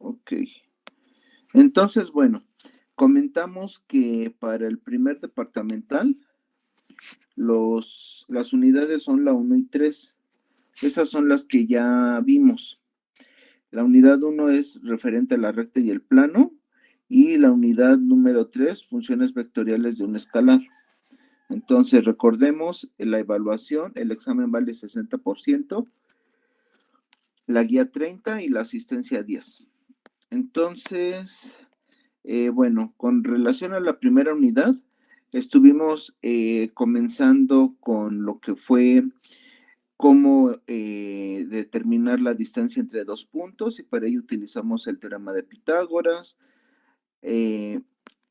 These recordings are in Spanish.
Ok. Entonces, bueno, comentamos que para el primer departamental, las unidades son la 1 y 3. Esas son las que ya vimos. La unidad 1 es referente a la recta y el plano, y la unidad número 3, funciones vectoriales de un escalar. Entonces, recordemos la evaluación, el examen vale 60%, la guía 30 y la asistencia 10. Entonces, bueno, con relación a la primera unidad, estuvimos comenzando con lo que fue cómo determinar la distancia entre dos puntos, y para ello utilizamos el teorema de Pitágoras.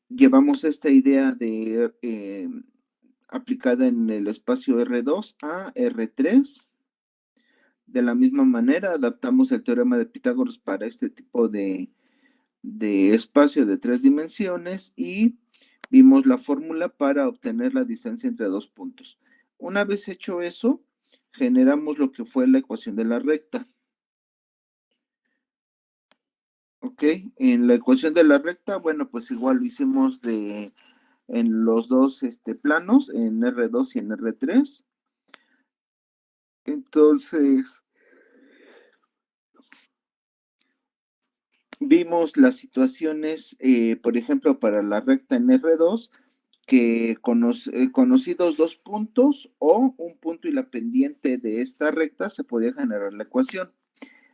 Llevamos esta idea de aplicada en el espacio R2 a R3. De la misma manera, adaptamos el teorema de Pitágoras para este tipo de espacio de 3 dimensiones y vimos la fórmula para obtener la distancia entre dos puntos. Una vez hecho eso, generamos lo que fue la ecuación de la recta. Ok, en la ecuación de la recta, bueno, pues igual lo hicimos en los dos planos, en R2 y en R3. Entonces, vimos las situaciones, por ejemplo, para la recta en R2, que conocidos dos puntos o un punto y la pendiente de esta recta se podía generar la ecuación.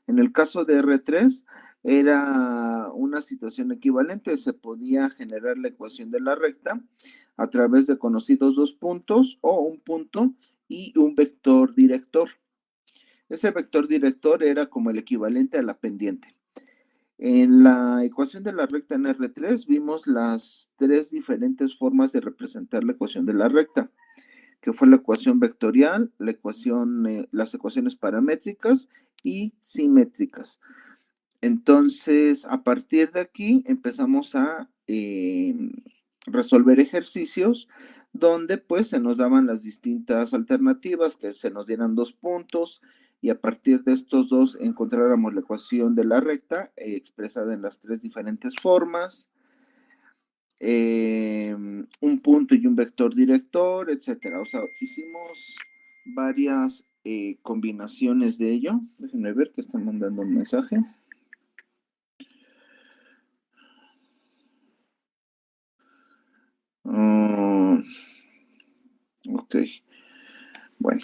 En el caso de R3 era una situación equivalente, se podía generar la ecuación de la recta a través de conocidos dos puntos o un punto y un vector director. Ese vector director era como el equivalente a la pendiente. En la ecuación de la recta en R3 vimos las tres diferentes formas de representar la ecuación de la recta, que fue la ecuación vectorial, las ecuaciones paramétricas y simétricas. Entonces, a partir de aquí empezamos a resolver ejercicios donde pues se nos daban las distintas alternativas, que se nos dieran dos puntos y a partir de estos dos encontráramos la ecuación de la recta expresada en las tres diferentes formas, un punto y un vector director, etcétera. O sea, hicimos varias combinaciones de ello. Déjenme ver que están mandando un mensaje. Ok, bueno,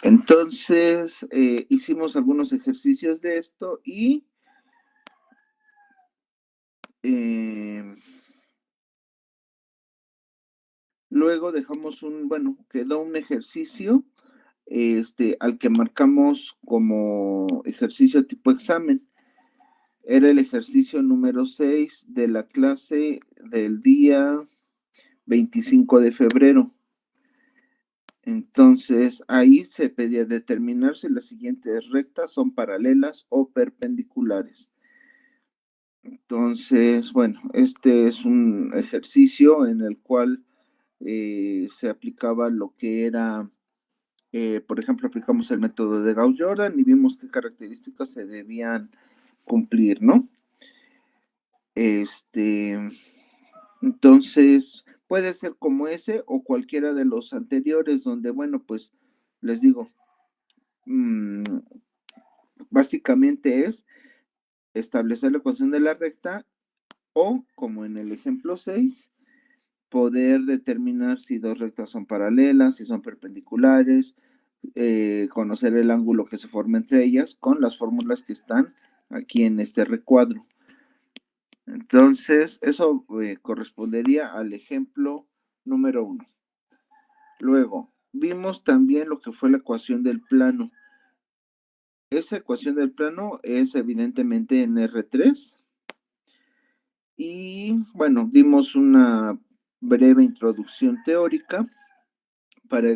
entonces hicimos algunos ejercicios de esto y luego dejamos quedó un ejercicio al que marcamos como ejercicio tipo examen. Era el ejercicio número 6 de la clase del día 25 de febrero. Entonces, ahí se pedía determinar si las siguientes rectas son paralelas o perpendiculares. Entonces, bueno, este es un ejercicio en el cual se aplicaba lo que era, por ejemplo, aplicamos el método de Gauss-Jordan y vimos qué características se debían cumplir, ¿no? Entonces, puede ser como ese o cualquiera de los anteriores, donde, bueno, pues les digo, básicamente es establecer la ecuación de la recta o, como en el ejemplo 6, poder determinar si dos rectas son paralelas, si son perpendiculares, conocer el ángulo que se forma entre ellas con las fórmulas que están aquí en este recuadro. Entonces, eso correspondería al ejemplo número 1. Luego, vimos también lo que fue la ecuación del plano. Esa ecuación del plano es evidentemente en R3. Y bueno, dimos una breve introducción teórica para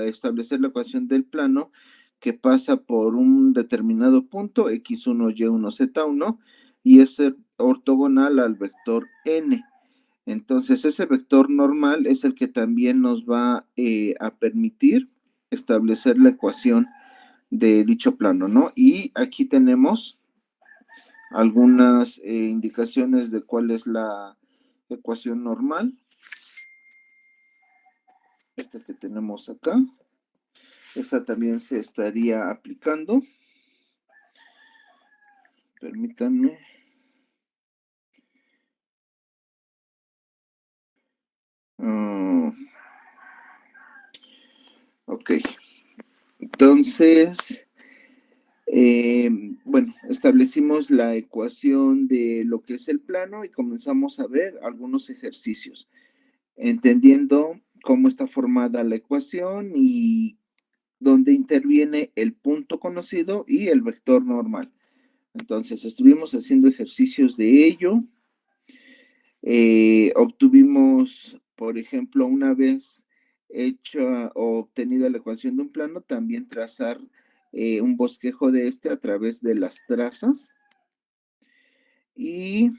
establecer la ecuación del plano que pasa por un determinado punto, x1, y1, z1, y es ortogonal al vector n. Entonces, ese vector normal es el que también nos va a permitir establecer la ecuación de dicho plano, ¿no? Y aquí tenemos algunas indicaciones de cuál es la ecuación normal. Esta que tenemos acá. Esta también se estaría aplicando. Permítanme. Ok. Entonces, bueno, establecimos la ecuación de lo que es el plano y comenzamos a ver algunos ejercicios, entendiendo cómo está formada la ecuación y dónde interviene el punto conocido y el vector normal. Entonces, estuvimos haciendo ejercicios de ello. Obtuvimos, por ejemplo, una vez hecha o obtenida la ecuación de un plano, también trazar un bosquejo de este a través de las trazas. Y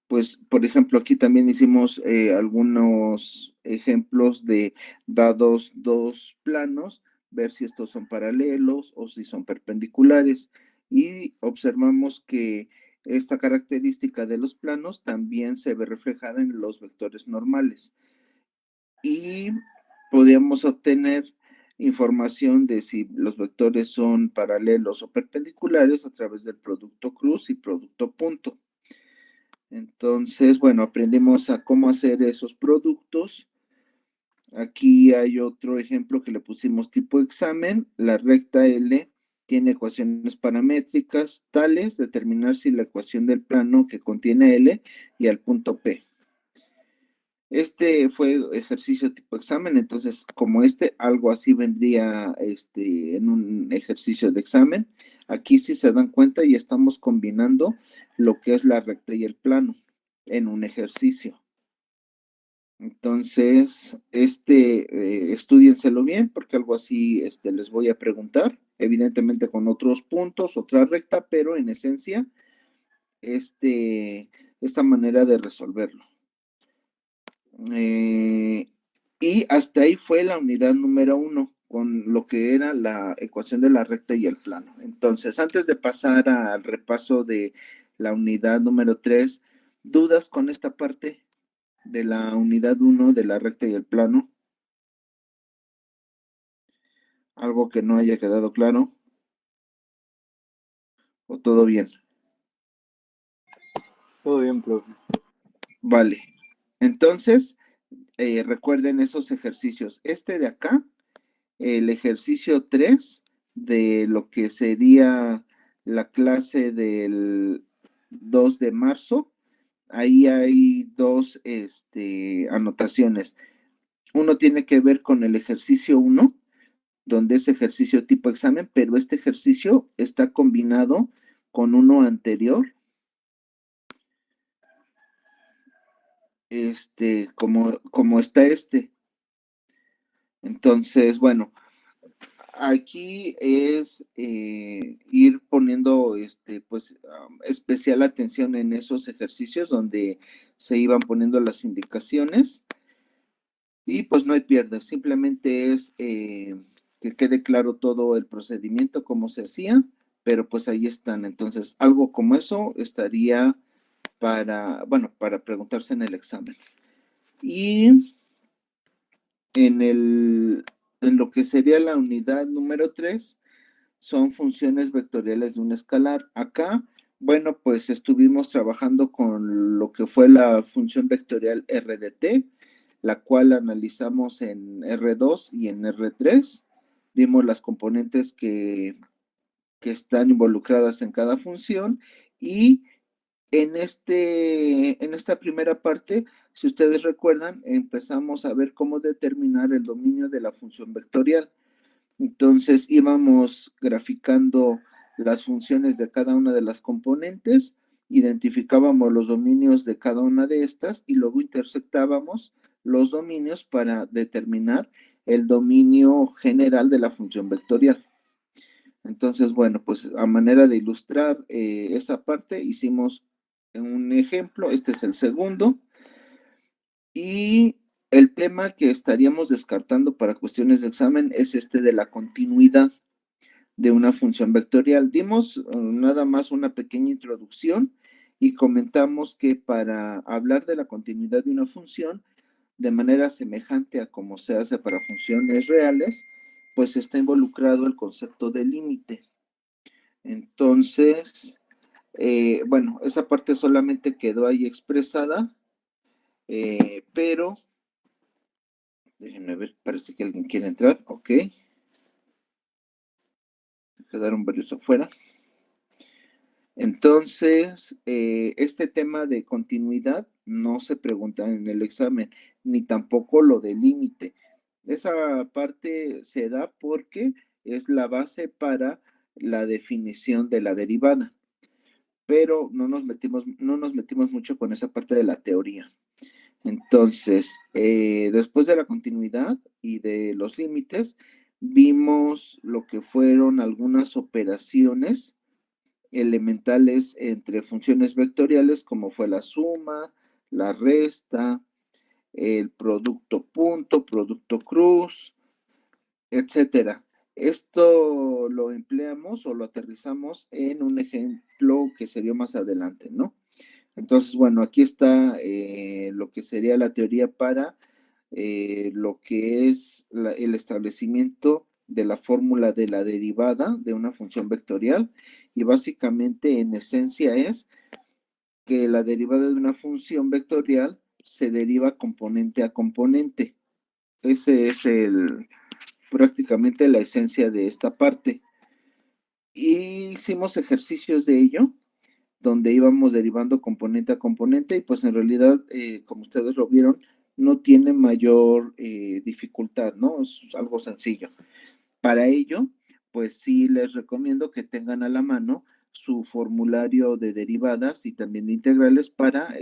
pues, por ejemplo, aquí también hicimos algunos ejemplos de dados dos planos, ver si estos son paralelos o si son perpendiculares. Y observamos que esta característica de los planos también se ve reflejada en los vectores normales. Y podíamos obtener información de si los vectores son paralelos o perpendiculares a través del producto cruz y producto punto. Entonces, bueno, aprendimos a cómo hacer esos productos. Aquí hay otro ejemplo que le pusimos tipo examen. La recta L tiene ecuaciones paramétricas tales, determinar si la ecuación del plano que contiene L y al punto P. Este fue ejercicio tipo examen, entonces como algo así vendría en un ejercicio de examen. Aquí si se dan cuenta ya estamos combinando lo que es la recta y el plano en un ejercicio. Entonces, estúdienselo bien porque algo así les voy a preguntar, evidentemente con otros puntos, otra recta, pero en esencia, esta manera de resolverlo. Y hasta ahí fue la unidad número 1 con lo que era la ecuación de la recta y el plano. Entonces, antes de pasar al repaso de la unidad número 3, ¿dudas con esta parte de la unidad 1 de la recta y el plano? ¿Algo que no haya quedado claro? ¿O todo bien? Todo bien, profe. Vale. Entonces, recuerden esos ejercicios. Este de acá, el ejercicio 3 de lo que sería la clase del 2 de marzo. Ahí hay dos anotaciones. Uno tiene que ver con el ejercicio 1, donde es ejercicio tipo examen, pero este ejercicio está combinado con uno anterior, como está este. Entonces, bueno, aquí es ir poniendo pues especial atención en esos ejercicios donde se iban poniendo las indicaciones y pues no hay pierde, simplemente es que quede claro todo el procedimiento, cómo se hacía, pero pues ahí están. Entonces, algo como eso estaría para preguntarse en el examen. Y en lo que sería la unidad número 3 son funciones vectoriales de un escalar. Acá, bueno, pues estuvimos trabajando con lo que fue la función vectorial r de t, la cual analizamos en R2 y en R3. Vimos las componentes que están involucradas en cada función y en esta primera parte, si ustedes recuerdan, empezamos a ver cómo determinar el dominio de la función vectorial. Entonces íbamos graficando las funciones de cada una de las componentes, identificábamos los dominios de cada una de estas y luego intersectábamos los dominios para determinar el dominio general de la función vectorial. Entonces, bueno, pues a manera de ilustrar esa parte, hicimos un ejemplo, este es el segundo, y el tema que estaríamos descartando para cuestiones de examen es este de la continuidad. de una función vectorial. Dimos nada más una pequeña introducción y comentamos que para hablar de la continuidad de una función, de manera semejante a como se hace para funciones reales, pues está involucrado el concepto de límite. Entonces, bueno, esa parte solamente quedó ahí expresada, pero déjenme ver, parece que alguien quiere entrar, ok. Quedaron varios afuera. Entonces, este tema de continuidad no se pregunta en el examen, ni tampoco lo de límite. Esa parte se da porque es la base para la definición de la derivada, pero no nos metimos mucho con esa parte de la teoría. Entonces, después de la continuidad y de los límites, vimos lo que fueron algunas operaciones elementales entre funciones vectoriales, como fue la suma, la resta, el producto punto, producto cruz, etcétera. Esto lo empleamos o lo aterrizamos en un ejemplo que se dio más adelante, ¿no? Entonces, bueno, aquí está lo que sería la teoría para lo que es el establecimiento de la fórmula de la derivada de una función vectorial y básicamente en esencia es que la derivada de una función vectorial se deriva componente a componente. Ese es prácticamente la esencia de esta parte. Y hicimos ejercicios de ello donde íbamos derivando componente a componente y pues en realidad, como ustedes lo vieron, no tiene mayor dificultad, ¿no? Es algo sencillo. Para ello, pues sí les recomiendo que tengan a la mano su formulario de derivadas y también de integrales para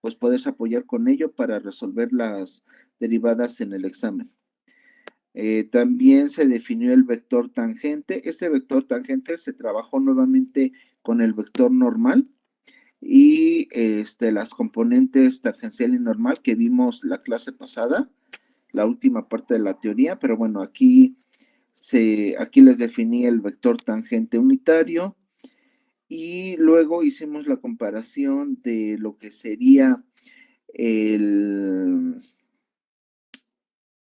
pues poderse apoyar con ello para resolver las derivadas en el examen. También se definió el vector tangente. Este vector tangente se trabajó nuevamente con el vector normal y las componentes tangencial y normal que vimos la clase pasada, la última parte de la teoría, pero bueno, aquí les definí el vector tangente unitario y luego hicimos la comparación de lo que sería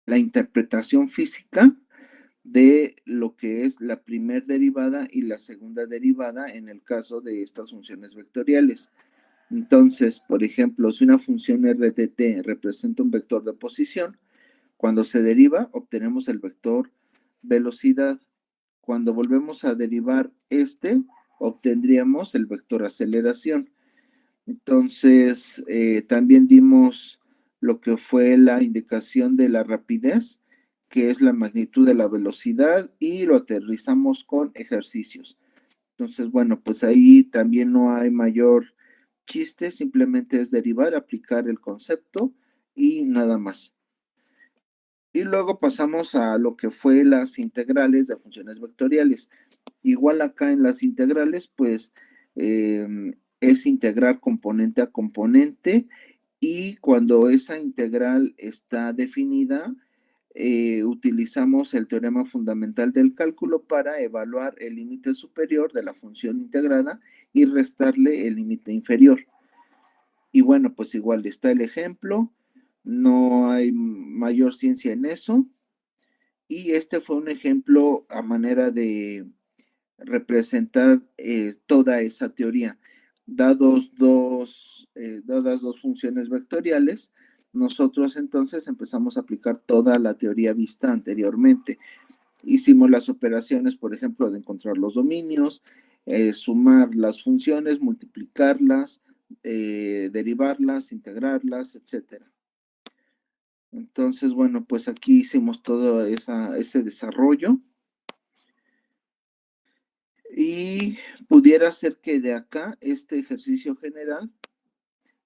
la interpretación física de lo que es la primera derivada y la segunda derivada en el caso de estas funciones vectoriales. Entonces, por ejemplo, si una función r de t representa un vector de posición, cuando se deriva obtenemos el vector velocidad. Cuando volvemos a derivar obtendríamos el vector aceleración. Entonces, también dimos lo que fue la indicación de la rapidez, que es la magnitud de la velocidad, y lo aterrizamos con ejercicios. Entonces, bueno, pues ahí también no hay mayor chiste, simplemente es derivar, aplicar el concepto y nada más. Y luego pasamos a lo que fue las integrales de funciones vectoriales. Igual acá en las integrales, pues es integrar componente a componente y cuando esa integral está definida, utilizamos el teorema fundamental del cálculo para evaluar el límite superior de la función integrada y restarle el límite inferior. Y bueno, pues igual está el ejemplo, no hay mayor ciencia en eso. Y este fue un ejemplo a manera de representar toda esa teoría. Dadas dos funciones vectoriales, nosotros entonces empezamos a aplicar toda la teoría vista anteriormente. Hicimos las operaciones, por ejemplo, de encontrar los dominios, sumar las funciones, multiplicarlas, derivarlas, integrarlas, etcétera. Entonces, bueno, pues aquí hicimos todo ese desarrollo. Y pudiera ser que de acá, este ejercicio general,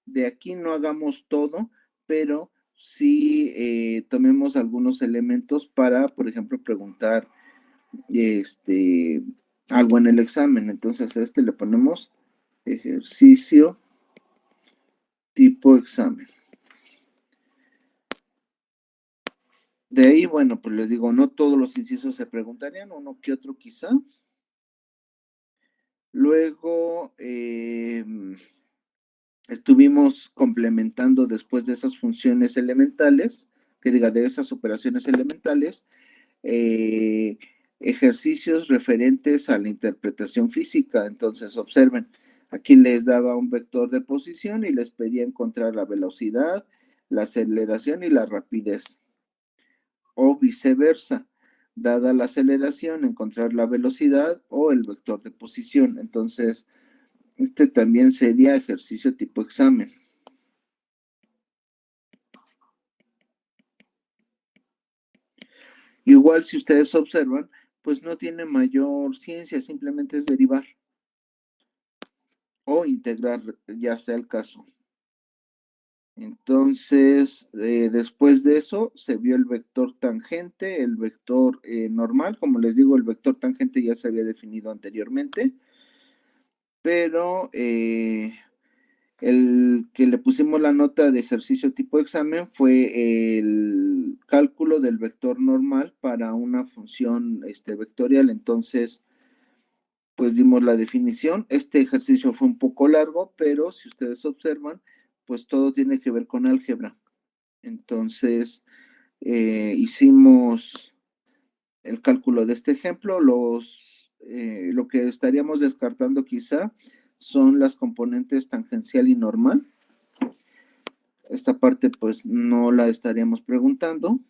de aquí no hagamos todo, pero sí tomemos algunos elementos para, por ejemplo, preguntar algo en el examen. Entonces a este le ponemos ejercicio tipo examen. De ahí, bueno, pues les digo, no todos los incisos se preguntarían, uno que otro quizá. Luego, estuvimos complementando después de esas funciones elementales, que diga, de esas operaciones elementales, eh, ejercicios referentes a la interpretación física. Entonces, observen, aquí les daba un vector de posición y les pedía encontrar la velocidad, la aceleración y la rapidez, o viceversa, dada la aceleración, encontrar la velocidad o el vector de posición. Entonces, este también sería ejercicio tipo examen. Igual si ustedes observan, pues no tiene mayor ciencia, simplemente es derivar o integrar, ya sea el caso. Entonces, después de eso, se vio el vector tangente, el vector normal. Como les digo, el vector tangente ya se había definido anteriormente, pero el que le pusimos la nota de ejercicio tipo examen fue el cálculo del vector normal para una función vectorial. Entonces, pues dimos la definición. Este ejercicio fue un poco largo, pero si ustedes observan, pues todo tiene que ver con álgebra. Entonces, hicimos el cálculo de este ejemplo. Lo que estaríamos descartando quizá son las componentes tangencial y normal. Esta parte pues no la estaríamos preguntando.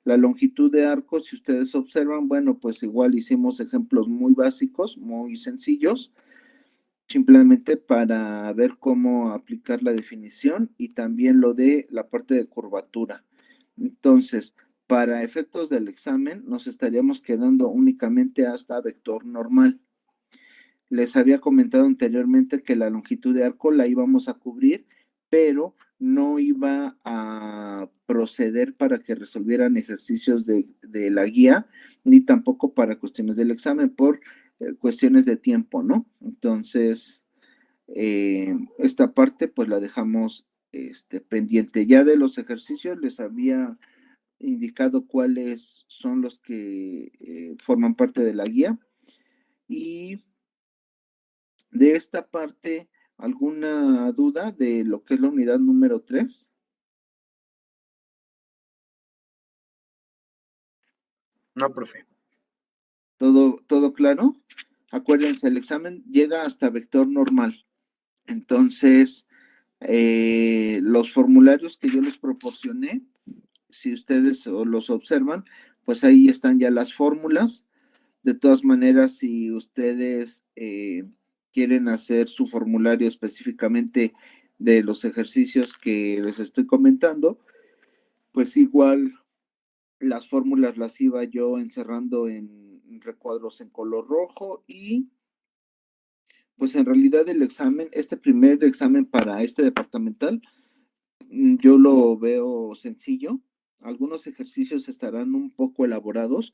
La longitud de arco, si ustedes observan, bueno, pues igual hicimos ejemplos muy básicos, muy sencillos, simplemente para ver cómo aplicar la definición y también lo de la parte de curvatura. Entonces, para efectos del examen, nos estaríamos quedando únicamente hasta vector normal. Les había comentado anteriormente que la longitud de arco la íbamos a cubrir, pero no iba a proceder para que resolvieran ejercicios de la guía, ni tampoco para cuestiones del examen, por cuestiones de tiempo, ¿no? Entonces, esta parte pues la dejamos pendiente. Ya de los ejercicios les había indicado cuáles son los que forman parte de la guía. Y de esta parte, ¿alguna duda de lo que es la unidad número 3? No, profe. ¿Todo claro? Acuérdense, el examen llega hasta vector normal. Entonces, los formularios que yo les proporcioné, si ustedes los observan, pues ahí están ya las fórmulas. De todas maneras, si ustedes quieren hacer su formulario específicamente de los ejercicios que les estoy comentando, pues igual las fórmulas las iba yo encerrando en recuadros en color rojo y pues en realidad el examen, este primer examen para este departamental, yo lo veo sencillo. Algunos ejercicios estarán un poco elaborados,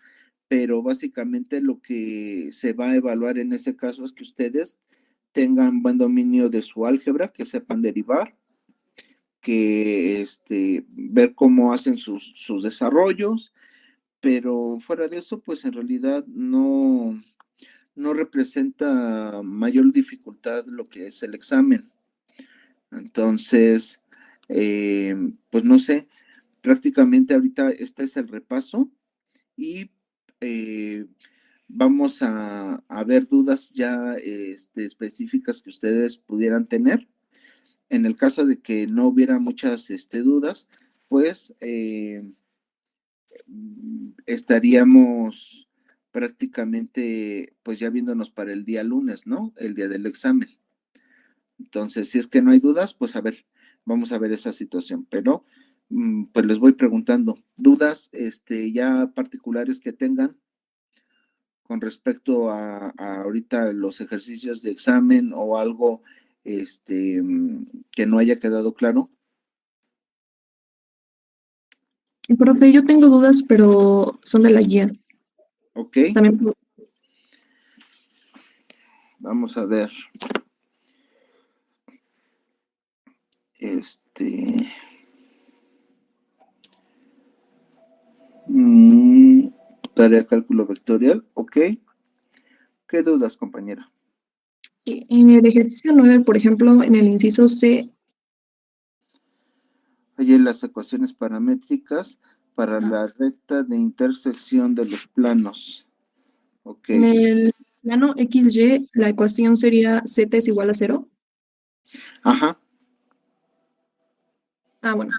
pero básicamente lo que se va a evaluar en ese caso es que ustedes tengan buen dominio de su álgebra, que sepan derivar, que ver cómo hacen sus desarrollos, pero fuera de eso, pues en realidad no representa mayor dificultad lo que es el examen. Entonces, pues no sé, prácticamente ahorita este es el repaso y vamos a ver dudas ya específicas que ustedes pudieran tener. En el caso de que no hubiera muchas dudas, pues estaríamos prácticamente pues ya viéndonos para el día lunes, ¿no? El día del examen. Entonces, si es que no hay dudas, pues a ver, vamos a ver esa situación. Pero, pues les voy preguntando, dudas ya particulares que tengan con respecto a ahorita los ejercicios de examen o algo que no haya quedado claro. Profe, yo tengo dudas, pero son de la guía. Ok, También, vamos a ver. Este. Tarea cálculo vectorial, ok. ¿Qué dudas, compañera? Sí, en el ejercicio 9, por ejemplo, en el inciso C, Hay las ecuaciones paramétricas para ah, la recta de intersección de los planos. Ok. en el plano XY, la ecuación sería Z es igual a 0. Ajá, Ah, bueno,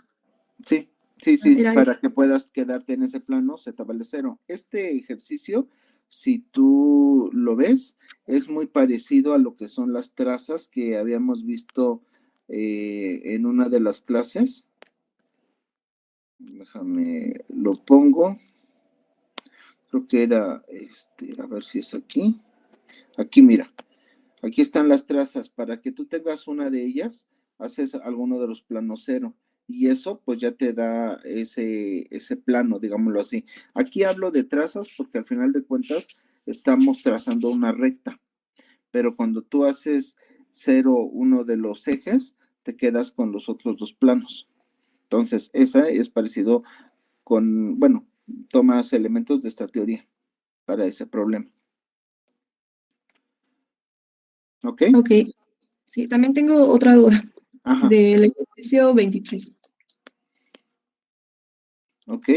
sí, sí, sí, era para eso. que puedas quedarte en ese plano, z vale 0. Este ejercicio, si tú lo ves, es muy parecido a lo que son las trazas que habíamos visto en una de las clases. Déjame, lo pongo. Creo que era, a ver si es aquí. Aquí, mira. Aquí están las trazas. Para que tú tengas una de ellas, haces alguno de los planos cero. Y eso, pues ya te da ese plano, digámoslo así. Aquí hablo de trazas porque al final de cuentas estamos trazando una recta. Pero cuando tú haces cero uno de los ejes, te quedas con los otros dos planos. Entonces, esa es parecido con, bueno, tomas elementos de esta teoría para ese problema. ¿Ok? Ok, sí, también tengo otra duda Ajá, del ejercicio 23. ok.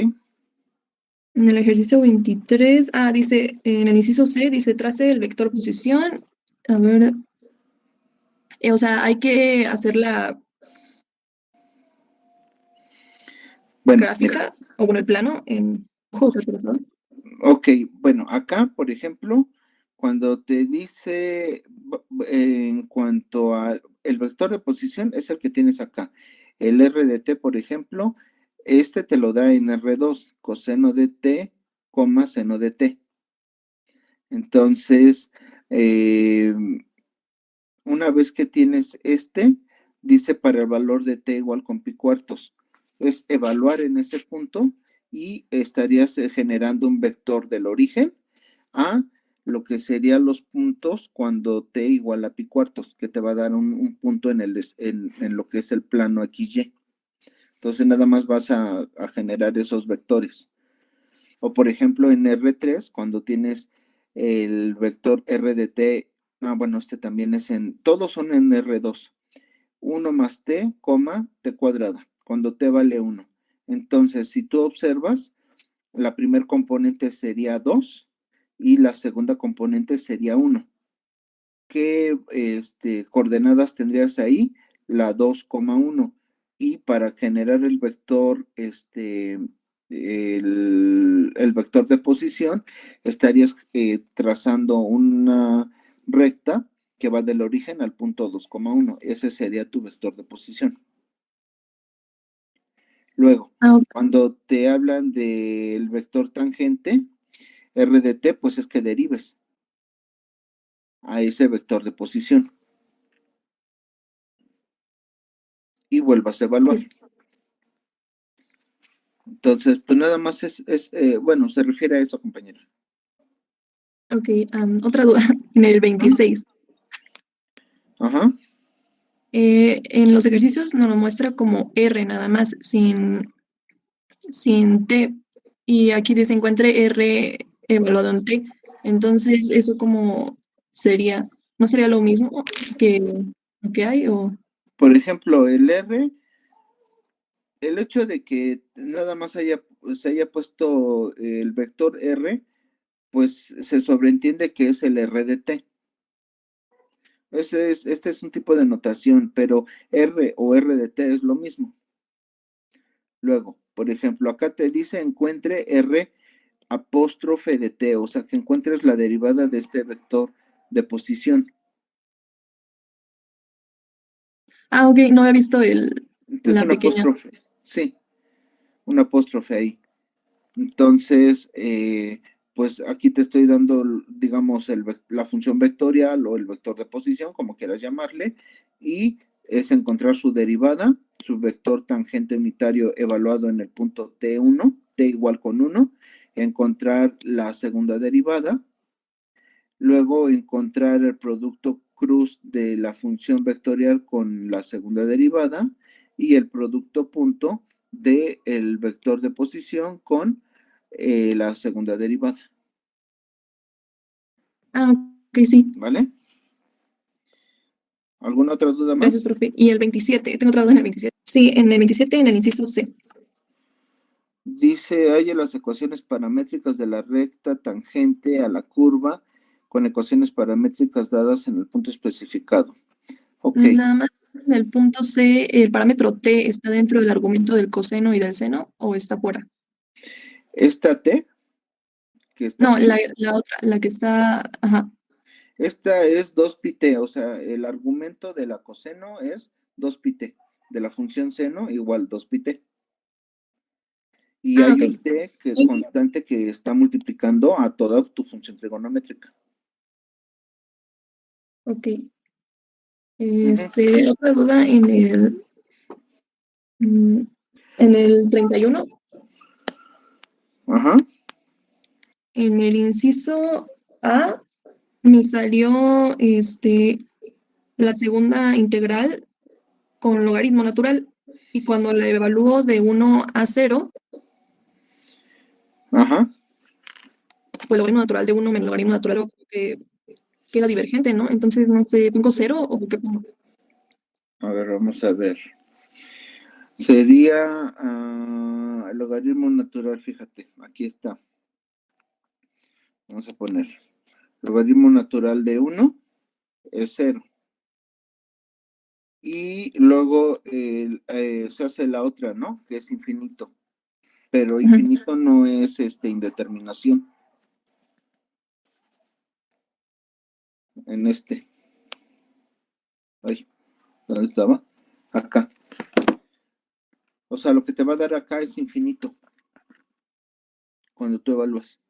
En el ejercicio 23, dice, en el inciso C, dice, trace el vector posición. A ver, o sea, hay que hacer la Bueno, mira. gráfica, o bueno, el plano en hojas, ¿no? Ok, bueno, acá, por ejemplo, cuando te dice en cuanto a el vector de posición es el que tienes acá. El R de t, por ejemplo, este te lo da en R2, coseno de t, coma seno de t. Entonces, una vez que tienes dice para el valor de t igual con pi cuartos. Es evaluar en ese punto y estarías generando un vector del origen a lo que serían los puntos cuando t igual a pi cuartos, que te va a dar un punto en lo que es el plano XY. Entonces nada más vas a generar esos vectores. O por ejemplo en R3, cuando tienes el vector R de t, bueno, este también es todos son en R2. 1 más t, t cuadrada, cuando t vale 1. Entonces, si tú observas, la primer componente sería 2 y la segunda componente sería 1. ¿Qué coordenadas tendrías ahí? La 2,1. Y para generar el vector, el vector de posición, estarías trazando una recta que va del origen al punto 2,1. Ese sería tu vector de posición. Luego, Ok, cuando te hablan del vector tangente, R de t, pues es que derives a ese vector de posición y vuelvas a evaluar. sí, Entonces, pues nada más bueno, se refiere a eso, compañera. ok, otra duda, en el 26. Ajá. En los ejercicios nos lo muestra como R nada más, sin T. Y aquí dice encuentre R evaluado en T. Entonces, ¿eso como sería? ¿No sería lo mismo que lo que hay? O, Por ejemplo, el R, el hecho de que nada más se haya puesto el vector R, pues se sobreentiende que es el R de T. Este es un tipo de notación, pero R o R de T es lo mismo. Luego, por ejemplo, acá te dice encuentre R apóstrofe de T, o sea, que encuentres la derivada de este vector de posición. ok, no había visto Entonces, la un pequeña. apóstrofe, sí, un apóstrofe ahí. Entonces, pues aquí te estoy dando, digamos, la función vectorial o el vector de posición, como quieras llamarle, y es encontrar su derivada, su vector tangente unitario evaluado en el punto T1, T igual con 1, encontrar la segunda derivada, luego encontrar el producto cruz de la función vectorial con la segunda derivada y el producto punto del vector de posición con la segunda derivada. Ah, ok, sí. ¿Vale? ¿Alguna otra duda Gracias, más? profe. Y el 27, tengo otra duda en el 27. Sí, en el 27, en el inciso C. Dice, haya las ecuaciones paramétricas de la recta tangente a la curva con ecuaciones paramétricas dadas en el punto especificado. Ok, Nada más en el punto C, ¿el parámetro T está dentro del argumento del coseno y del seno o está fuera? esta T, que está No, aquí, la otra, la que está, ajá, esta es 2πt, o sea, el argumento de la coseno es 2πt, de la función seno igual 2πt. Y ah, hay ok, un t que constante que está multiplicando a toda tu función trigonométrica. ok. Ujú. Otra duda mm, en el 31, Ajá, en el inciso A, me salió la segunda integral con logaritmo natural y cuando la evalúo de 1 a 0, ajá. pues logaritmo natural de 1 menos logaritmo natural de 0 que queda divergente, ¿no? Entonces, no sé, ¿pongo 0 o qué pongo? A ver, vamos a ver. Sería el logaritmo natural, fíjate, aquí está. Vamos a poner. Logaritmo natural de 1 es 0. Y luego se hace la otra, ¿no? Que es infinito. Pero Ujú. infinito no es indeterminación. En este. Ay, ¿dónde estaba? Acá. O sea, lo que te va a dar acá es infinito cuando tú evalúas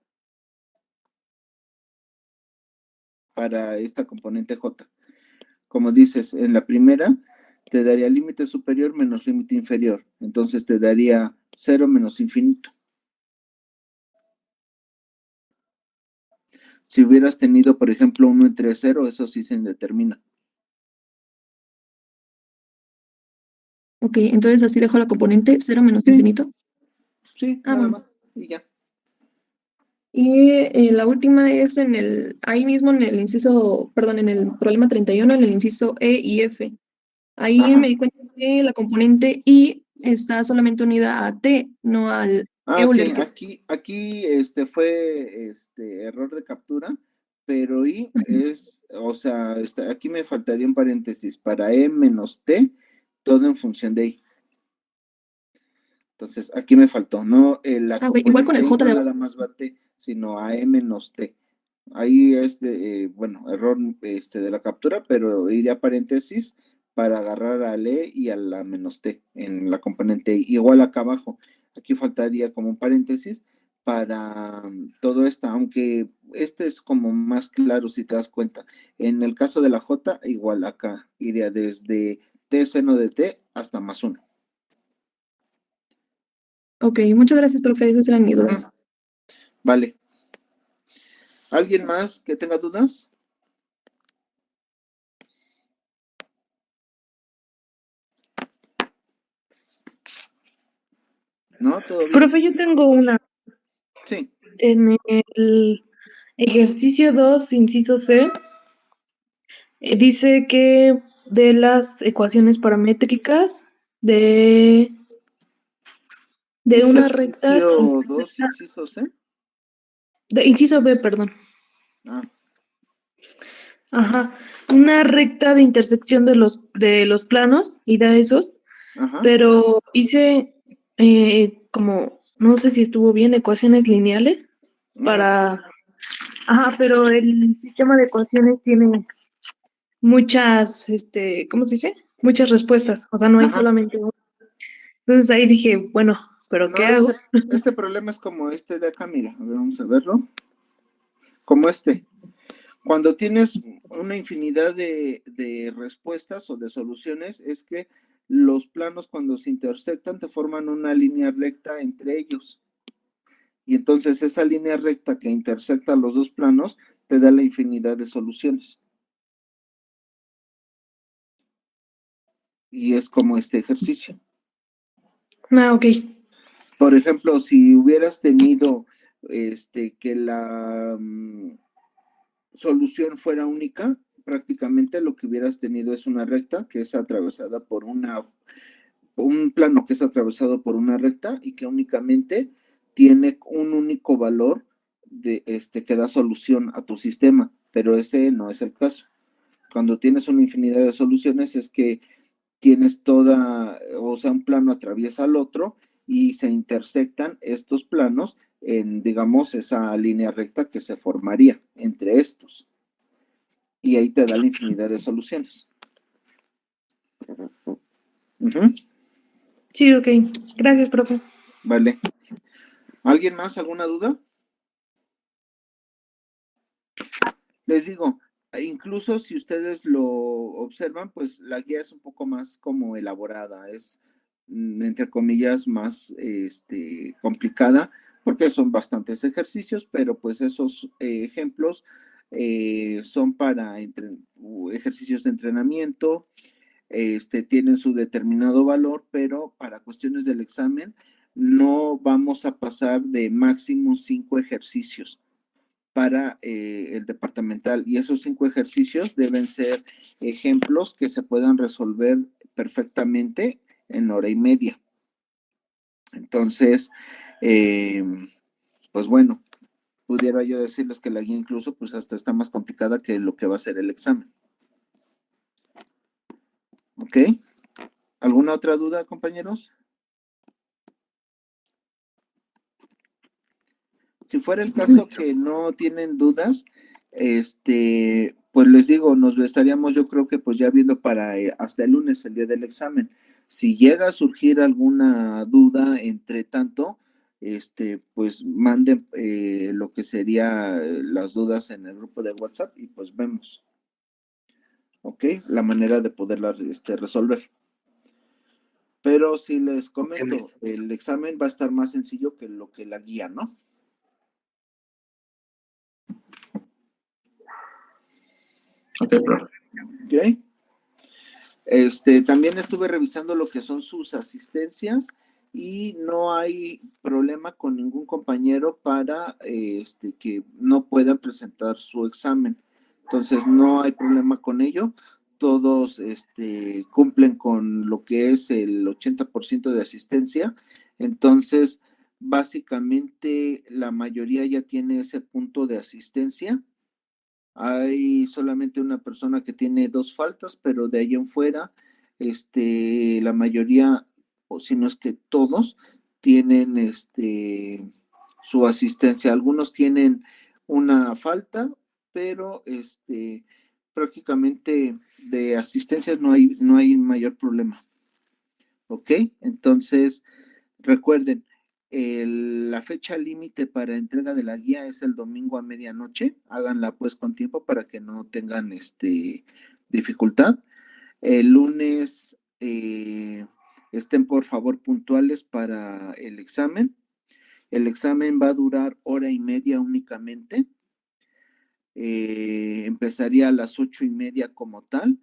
para esta componente J. Como dices, en la primera te daría límite superior menos límite inferior. Entonces te daría 0 menos infinito. Si hubieras tenido, por ejemplo, 1 entre 0, eso sí se indetermina. Ok, entonces así dejo la componente 0 menos Sí, infinito. sí, Ah, nada bueno. más. Y ya. Y la última es ahí mismo en el inciso, perdón, en el problema 31, en el inciso E y F. Ahí Ajá. me di cuenta que la componente I está solamente unida a T, no al Ah, sí, Euler, que aquí fue error de captura, pero y es, o sea, aquí me faltaría un paréntesis para e menos t, todo en función de y. Entonces, aquí me faltó, no la ah, ok, igual con el componente y J no de abajo. nada más va a t, sino a e menos t. Ahí es bueno, error de la captura, pero iría paréntesis para agarrar al e y a la menos t en la componente i. Igual acá abajo, aquí faltaría como un paréntesis para todo esto, aunque este es como más claro si te das cuenta. En el caso de la j, igual acá iría desde t seno de t hasta más 1. Ok, muchas gracias, profe, esas eran mis dudas. Vale. ¿Alguien más que tenga dudas? ¿No? ¿Todo bien? Profe, yo tengo una. Sí. En el ejercicio 2 inciso C, dice que de las ecuaciones paramétricas de una recta, Ejercicio 2, inciso C. de inciso B, perdón. Ah, Ajá, una recta de intersección de los planos y da esos, ajá. pero hice como, no sé si estuvo bien, ecuaciones lineales Ujú. para, ajá, pero el sistema de ecuaciones tiene muchas, ¿cómo se dice? Muchas respuestas, o sea, no hay Ajá. solamente una. Entonces ahí dije, bueno, ¿pero qué No, hago? este problema es como este de acá, mira. A ver, vamos a verlo. Como este. Cuando tienes una infinidad de respuestas o de soluciones, es que los planos cuando se intersectan te forman una línea recta entre ellos. Y entonces esa línea recta que intersecta los dos planos te da la infinidad de soluciones. Y es como este ejercicio. Ah, ok. Por ejemplo, si hubieras tenido que la solución fuera única, prácticamente lo que hubieras tenido es una recta que es atravesada por un plano que es atravesado por una recta y que únicamente tiene un único valor que da solución a tu sistema, pero ese no es el caso. Cuando tienes una infinidad de soluciones es que tienes un plano atraviesa al otro y se intersectan estos planos en, digamos, esa línea recta que se formaría entre estos. Y ahí te da la infinidad de soluciones. Sí, ok. Gracias, profe. Vale. ¿Alguien más? ¿Alguna duda? Les digo, incluso si ustedes lo observan, pues la guía es un poco más como elaborada, es entre comillas más complicada, porque son bastantes ejercicios, pero pues esos ejemplos son para ejercicios de entrenamiento, tienen su determinado valor, pero para cuestiones del examen no vamos a pasar de máximo 5 ejercicios para el departamental, y esos 5 ejercicios deben ser ejemplos que se puedan resolver perfectamente en hora y media. Entonces, pues bueno, pudiera yo decirles que la guía incluso pues hasta está más complicada que lo que va a ser el examen. ¿Ok? ¿Alguna otra duda, compañeros? Si fuera el caso que no tienen dudas, pues les digo, nos estaríamos yo creo que pues ya viendo para hasta el lunes, el día del examen. Si llega a surgir alguna duda entre tanto, pues manden lo que sería las dudas en el grupo de WhatsApp y pues vemos, ¿ok? La manera de poderla resolver. Pero si les comento, el examen va a estar más sencillo que lo que la guía, ¿no? Ok, profe. Ok. También estuve revisando lo que son sus asistencias y no hay problema con ningún compañero para que no puedan presentar su examen. Entonces, no hay problema con ello. Todos cumplen con lo que es el 80% de asistencia. Entonces, básicamente, la mayoría ya tiene ese punto de asistencia. Hay solamente una persona que tiene 2 faltas, pero de ahí en fuera, la mayoría, o si no es que todos, tienen su asistencia. Algunos tienen una falta, pero prácticamente de asistencia no hay mayor problema. ¿Ok? Entonces, recuerden, la fecha límite para entrega de la guía es el domingo a medianoche. Háganla pues con tiempo para que no tengan dificultad. El lunes estén por favor puntuales para el examen. El examen va a durar hora y media únicamente. Empezaría a las 8:30 como tal.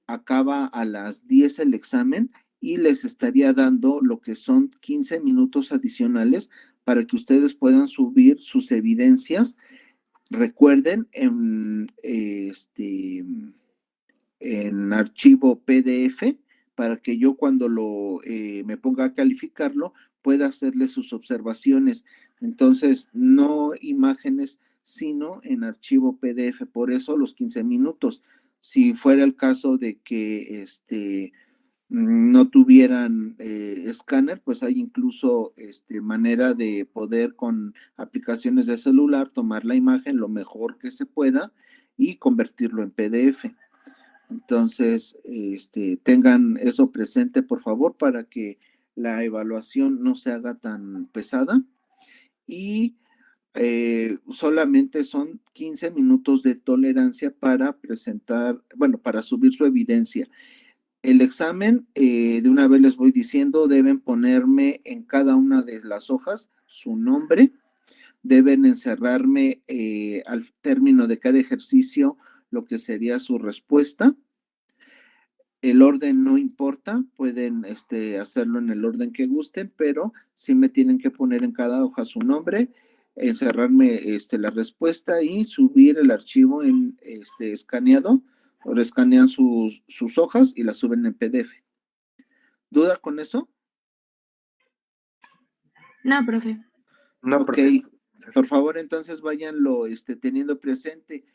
Acaba a las 10 el examen y les estaría dando lo que son 15 minutos adicionales para que ustedes puedan subir sus evidencias. Recuerden, en archivo PDF, para que yo cuando me ponga a calificarlo pueda hacerle sus observaciones. Entonces, no imágenes, sino en archivo PDF. Por eso los 15 minutos. Si fuera el caso de que no tuvieran escáner, pues hay incluso manera de poder con aplicaciones de celular tomar la imagen lo mejor que se pueda y convertirlo en PDF. Entonces, tengan eso presente, por favor, para que la evaluación no se haga tan pesada. Y solamente son 15 minutos de tolerancia para presentar, bueno, para subir su evidencia. El examen, de una vez les voy diciendo, deben ponerme en cada una de las hojas su nombre, deben encerrarme al término de cada ejercicio lo que sería su respuesta. El orden no importa, pueden hacerlo en el orden que gusten, pero sí me tienen que poner en cada hoja su nombre, encerrarme la respuesta y subir el archivo en escaneado. Ahora escanean sus hojas y las suben en PDF. ¿Duda con eso? No, profe. No, Ok, profe. por favor, entonces váyanlo teniendo presente.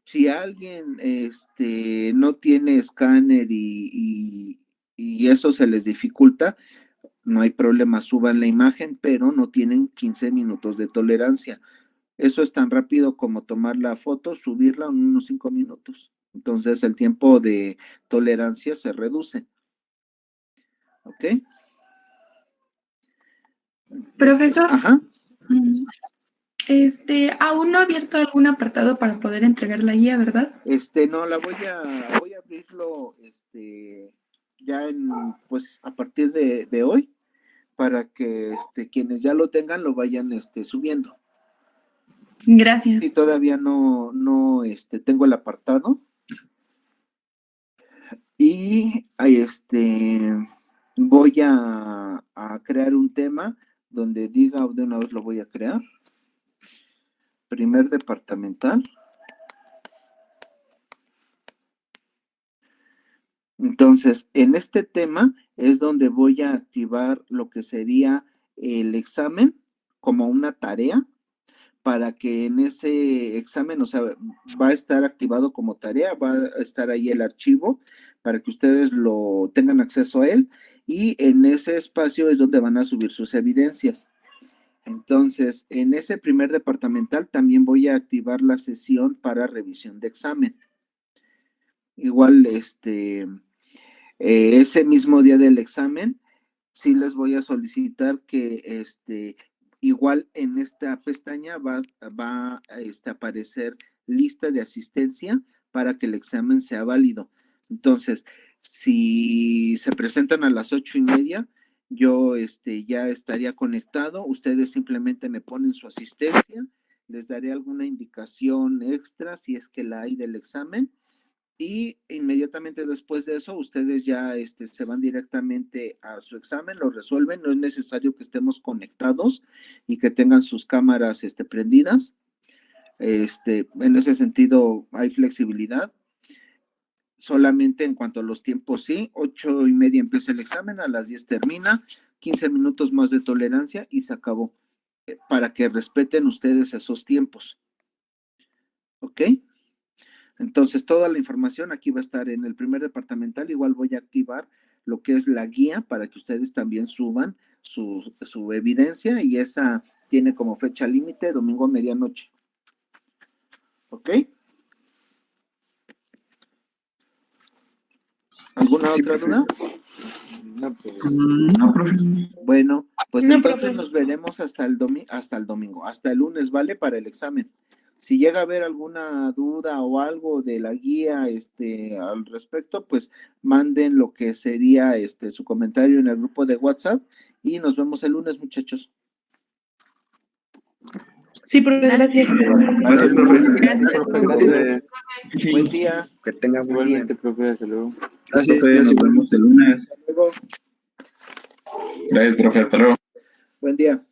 Si alguien no tiene escáner y eso se les dificulta, no hay problema, suban la imagen, pero no tienen 15 minutos de tolerancia. Eso es tan rápido como tomar la foto, subirla en unos 5 minutos. Entonces el tiempo de tolerancia se reduce. ¿Ok? Profesor, Ajá. mm, aún no ha abierto algún apartado para poder entregar la guía, ¿verdad? No, voy a abrirlo, ya pues, a partir de hoy, para que, quienes ya lo tengan lo vayan, subiendo. Gracias. Sí, todavía no, tengo el apartado. Y, voy a crear un tema donde diga, de una vez lo voy a crear. Primer departamental. Entonces, en este tema es donde voy a activar lo que sería el examen como una tarea para que en ese examen, o sea, va a estar activado como tarea, va a estar ahí el archivo para que ustedes lo tengan acceso a él y en ese espacio es donde van a subir sus evidencias. Entonces, en ese primer departamental también voy a activar la sesión para revisión de examen. Igual, ese mismo día del examen, sí les voy a solicitar que igual en esta pestaña va a aparecer lista de asistencia para que el examen sea válido. Entonces, si se presentan a las 8:30, yo ya estaría conectado. Ustedes simplemente me ponen su asistencia, les daré alguna indicación extra si es que la hay del examen. Y inmediatamente después de eso, ustedes ya se van directamente a su examen, lo resuelven. No es necesario que estemos conectados y que tengan sus cámaras prendidas. En ese sentido, hay flexibilidad. Solamente en cuanto a los tiempos, sí, 8:30 empieza el examen, a las 10 termina, 15 minutos más de tolerancia y se acabó. Para que respeten ustedes esos tiempos. ¿Ok? Entonces, toda la información aquí va a estar en el primer departamental. Igual voy a activar lo que es la guía para que ustedes también suban su evidencia y esa tiene como fecha límite domingo a medianoche. ¿Ok? ¿Alguna otra duda? No, profe. Bueno, pues No, entonces profe. nos veremos hasta el domingo, hasta el lunes, ¿vale? Para el examen. Si llega a haber alguna duda o algo de la guía al respecto, pues manden lo que sería su comentario en el grupo de WhatsApp y nos vemos el lunes, muchachos. Sí, profe, gracias. Gracias, profe. Gracias. Buen día. Que tengan buen día. Igualmente, profe, hasta luego. Gracias, profe. Nos vemos el lunes. Hasta luego. Gracias, profe, hasta luego. Buen día.